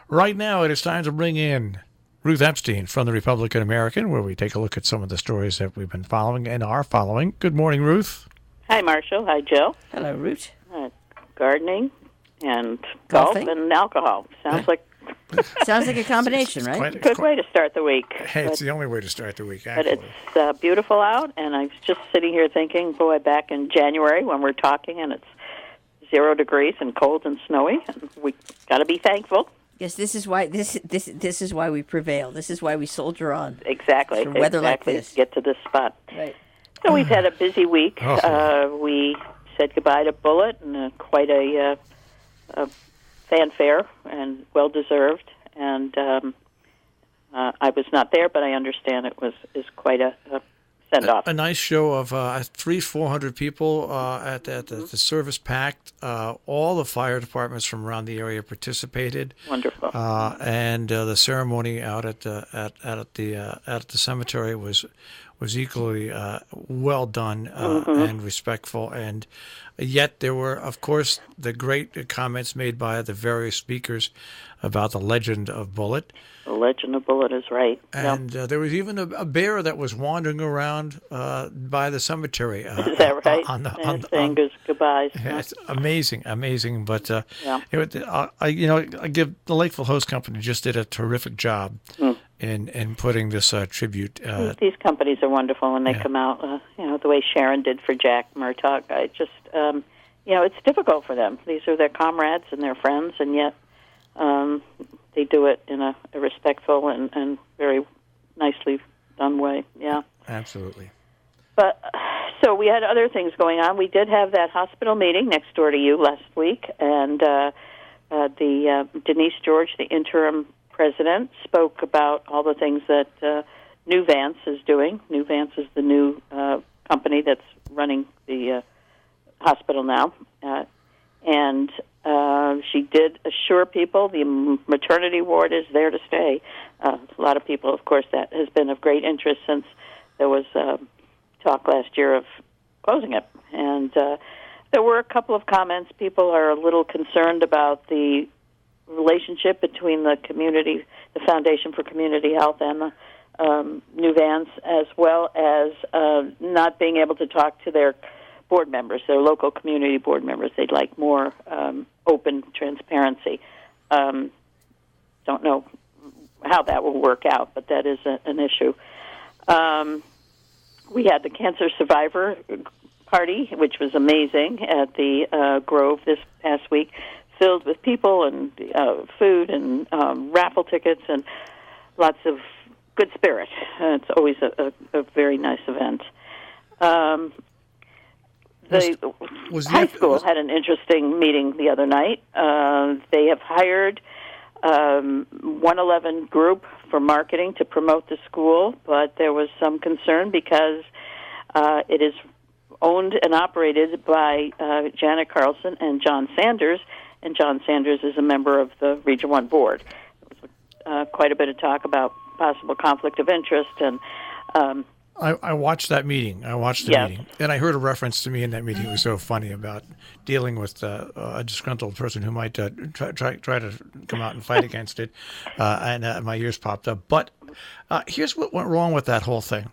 Right now, it is time to bring in Ruth Epstein from the Republican-American, where we take a look at some of the stories that we've been following and are following. Good morning, Ruth. Hi, Marshall. Hi, Joe. Hello, Ruth. Gardening and golf and alcohol. Sounds like a combination, right? Good way to start the week. Hey, it's the only way to start the week, actually. But it's beautiful out, and I was just sitting here thinking, boy, back in January when we're talking, and it's 0 degrees and cold and snowy, and we got to be thankful. Yes, this is why this is why we prevail. This is why we soldier on. Exactly. For weather like this. To get to this spot. Right. So we've had a busy week. We said goodbye to Bullitt, and quite a fanfare, and well deserved. And I was not there, but I understand is quite a send off. A nice show of 400 people at the service packed. All the fire departments from around the area participated. Wonderful. And the ceremony out at the cemetery was equally well done and respectful. And yet there were, of course, the great comments made by the various speakers about the legend of Bullitt. The legend of Bullitt is right. And there was even a bear that was wandering around by the cemetery. Is that right? Saying goodbyes. Yeah, it's amazing. But I give the Lakeville Host Company just did a terrific job in putting this tribute. These companies are wonderful when they come out. The way Sharon did for Jack Murtaugh. I just, it's difficult for them. These are their comrades and their friends, and yet they do it in a respectful and very nicely done way. Yeah, absolutely. But so we had other things going on. We did have that hospital meeting next door to you last week, and the Denise George, the interim president, spoke about all the things that New Vance is doing. New Vance is the new company that's running the hospital now, and she did assure people the maternity ward is there to stay. A lot of people, of course, that has been of great interest since there was talk last year of closing it. And there were a couple of comments. People are a little concerned about the relationship between the community, the Foundation for Community Health, and the New Vance, as well as not being able to talk to their board members, their local community board members. They'd like more open transparency. Don't know how that will work out, but that is an issue. We had the Cancer Survivor Party, which was amazing, at the Grove this past week, filled with people and food and raffle tickets and lots of good spirit. It's always a very nice event. The high school had an interesting meeting the other night. They have hired 111 Group for marketing to promote the school, but there was some concern because it is owned and operated by Janet Carlson and John Sanders, and John Sanders is a member of the Region 1 board. There was quite a bit of talk about possible conflict of interest, and I watched that meeting. I watched the meeting, and I heard a reference to me in that meeting. It was so funny about dealing with a disgruntled person who might try to come out and fight against it, and my ears popped up. But here's what went wrong with that whole thing.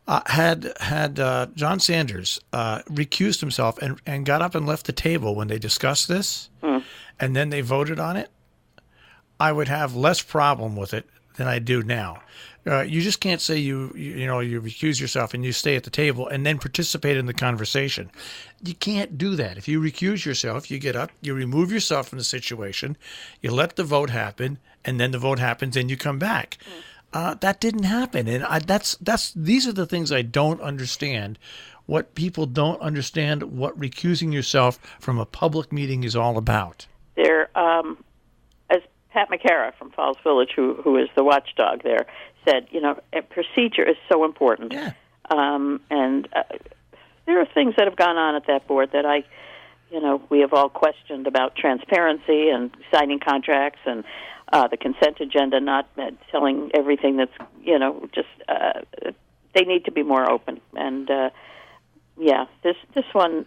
Had John Sanders recused himself and got up and left the table when they discussed this, and then they voted on it, I would have less problem with it than I do now. You just can't say you recuse yourself and you stay at the table and then participate in the conversation. You can't do that. If you recuse yourself, you get up, you remove yourself from the situation, you let the vote happen, and then the vote happens and you come back. That didn't happen, and these are the things I don't understand. What people don't understand what recusing yourself from a public meeting is all about. There, as Pat McCara from Falls Village, who is the watchdog there, said, a procedure is so important. Yeah. And there are things that have gone on at that board that we have all questioned about transparency and signing contracts and the consent agenda, not telling everything that's, they need to be more open. And, this one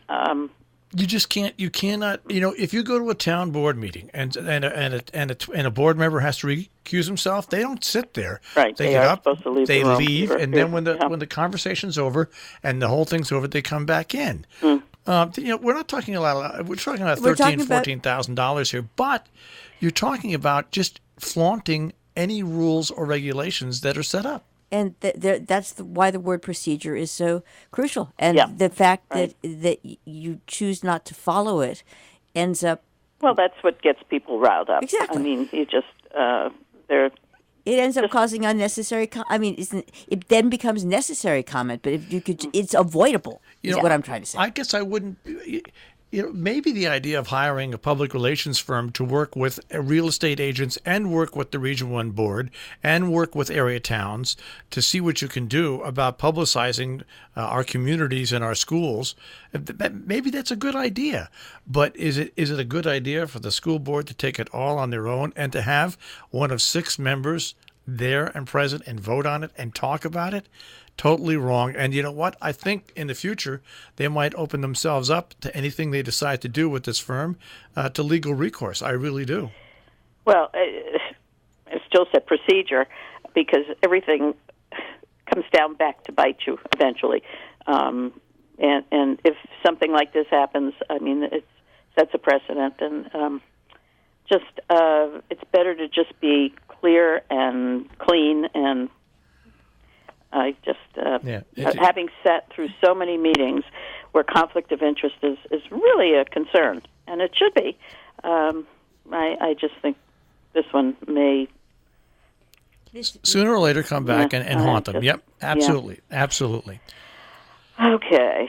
You just can't. You cannot. If you go to a town board meeting and a board member has to recuse himself, they don't sit there. Right. They are get up. supposed to leave They the room. leave, and then when the conversation's over and the whole thing's over, they come back in. We're not talking a lot. We're talking about $14,000 here, but you're talking about just flaunting any rules or regulations that are set up. And that's why the word procedure is so crucial. And the fact that you choose not to follow it ends up... Well, that's what gets people riled up. Exactly. I mean, you just... It ends up causing unnecessary... it then becomes necessary comment, but if you could, it's avoidable, is what I'm trying to say. I guess I wouldn't... maybe the idea of hiring a public relations firm to work with real estate agents and work with the Region 1 board and work with area towns to see what you can do about publicizing our communities and our schools, maybe that's a good idea. But is it a good idea for the school board to take it all on their own and to have one of 6 members there and present and vote on it and talk about it? Totally wrong. And you know what? I think in the future they might open themselves up to anything they decide to do with this firm, to legal recourse. I really do. Well, it's still a procedure because everything comes down back to bite you eventually. And if something like this happens, I mean, it sets a precedent. And it's better to just be clear and clean and having sat through so many meetings where conflict of interest is really a concern, and it should be. I just think this one may sooner or later come back and haunt them. Yep, absolutely, absolutely. Okay.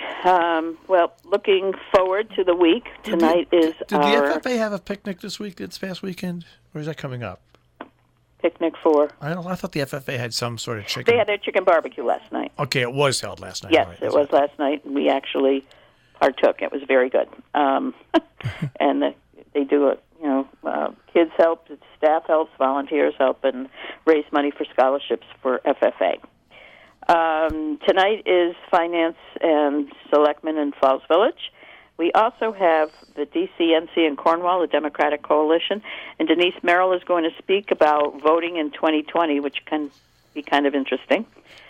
Well, looking forward to the week. Tonight is Did the FFA have a picnic this past weekend, or is that coming up? Picnic for? I thought the FFA had some sort of chicken. They had their chicken barbecue last night. Okay, it was held last night. Yes, right. it was last night, and we actually partook. It was very good. And they do it. Kids help, staff helps, volunteers help, and raise money for scholarships for FFA. Tonight is Finance and Selectmen in Falls Village. We also have the DCNC in Cornwall, the Democratic Coalition, and Denise Merrill is going to speak about voting in 2020, which can be kind of interesting.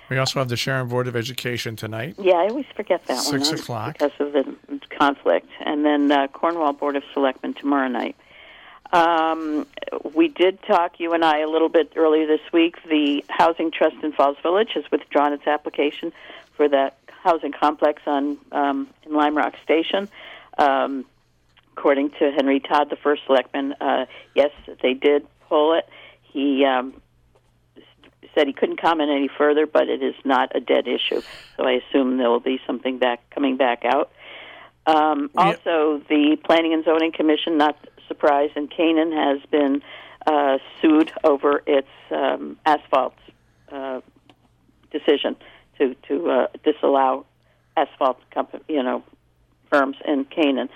We also have the Sharon Board of Education tonight. Yeah, I always forget that 6 o'clock. Because of the conflict. And then Cornwall Board of Selectmen tomorrow night. We did talk, you and I, a little bit earlier this week. The Housing Trust in Falls Village has withdrawn its application for that housing complex in Lime Rock Station. According to Henry Todd, the first selectman, yes, they did pull it. He said he couldn't comment any further, but it is not a dead issue. So I assume there will be something coming back out. Also, the Planning and Zoning Commission, not surprised, in Canaan has been sued over its asphalt decision to disallow asphalt firms in Canaan.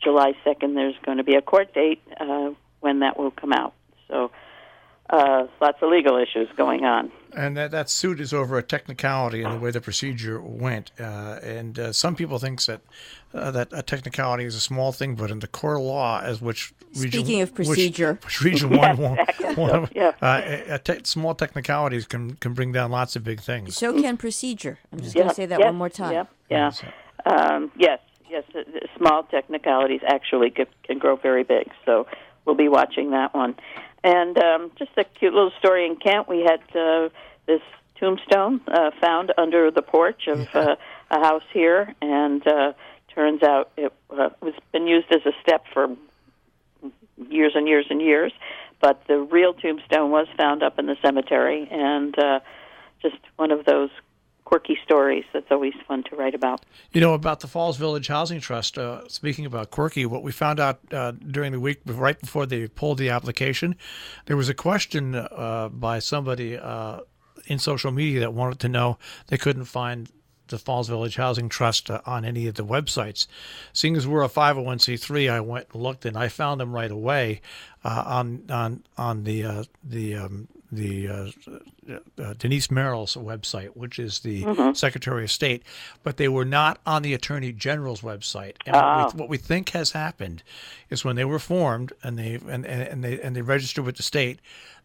July 2nd, there's going to be a court date when that will come out. So lots of legal issues going on. And that suit is over a technicality in the way the procedure went. And some people think that a technicality is a small thing, but in the core law, as which Speaking of procedure, which Region 1 won't. Yeah. Small technicalities can bring down lots of big things. So can procedure. I'm just going to say that one more time. Yeah. Yes. Small technicalities actually can grow very big. So we'll be watching that one. And just a cute little story in Kent. We had this tombstone found under the porch of a house here, and turns out it was been used as a step for years and years and years. But the real tombstone was found up in the cemetery, and just one of those quirky stories that's always fun to write about. About the Falls Village Housing Trust, speaking about quirky, what we found out during the week, right before they pulled the application, there was a question by somebody in social media that wanted to know they couldn't find the Falls Village Housing Trust on any of the websites. Seeing as we're a 501c3, I went and looked, and I found them right away on the Denise Merrill's website, which is the Secretary of State, but they were not on the Attorney General's website. And what we think has happened is when they were formed and they registered with the state,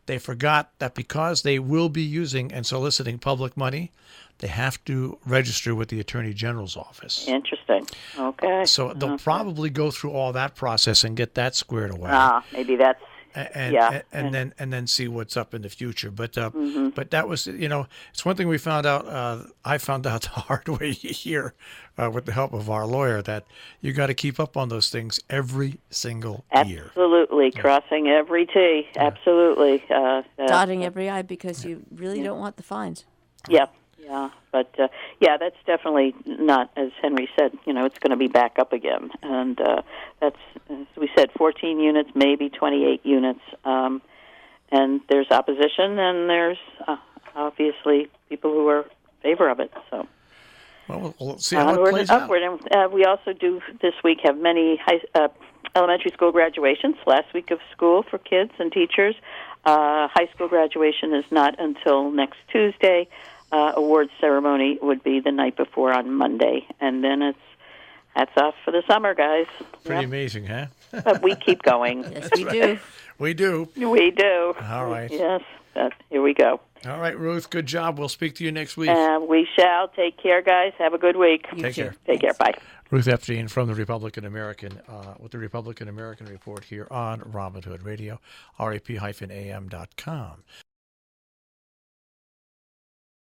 they forgot that because they will be using and soliciting public money, they have to register with the Attorney General's office. Interesting. Okay. So they'll probably go through all that process and get that squared away. Maybe that's and then see what's up in the future. But that was, it's one thing we found out. I found out the hard way here with the help of our lawyer that you got to keep up on those things every single year. Absolutely, crossing every T. Yeah. Absolutely, dotting every I because you really don't want the fines. Yeah. Yeah, but that's definitely not, as Henry said, it's going to be back up again. And that's, as we said, 14 units, maybe 28 units. And there's opposition, and there's obviously people who are in favor of it. So, well, we'll see how it plays out. And we also do this week have many elementary school graduations, last week of school for kids and teachers. High school graduation is not until next Tuesday. Awards ceremony would be the night before on Monday, and then it's hats off for the summer, guys. Pretty amazing, huh? But we keep going. Yes, we do. We do. We do. All right. Yes. Here we go. All right, Ruth. Good job. We'll speak to you next week. We shall. Take care, guys. Have a good week. Take care. Take care. Bye. Ruth Epstein from the Republican-American with the Republican-American Report here on Robin Hood Radio, rap-am.com.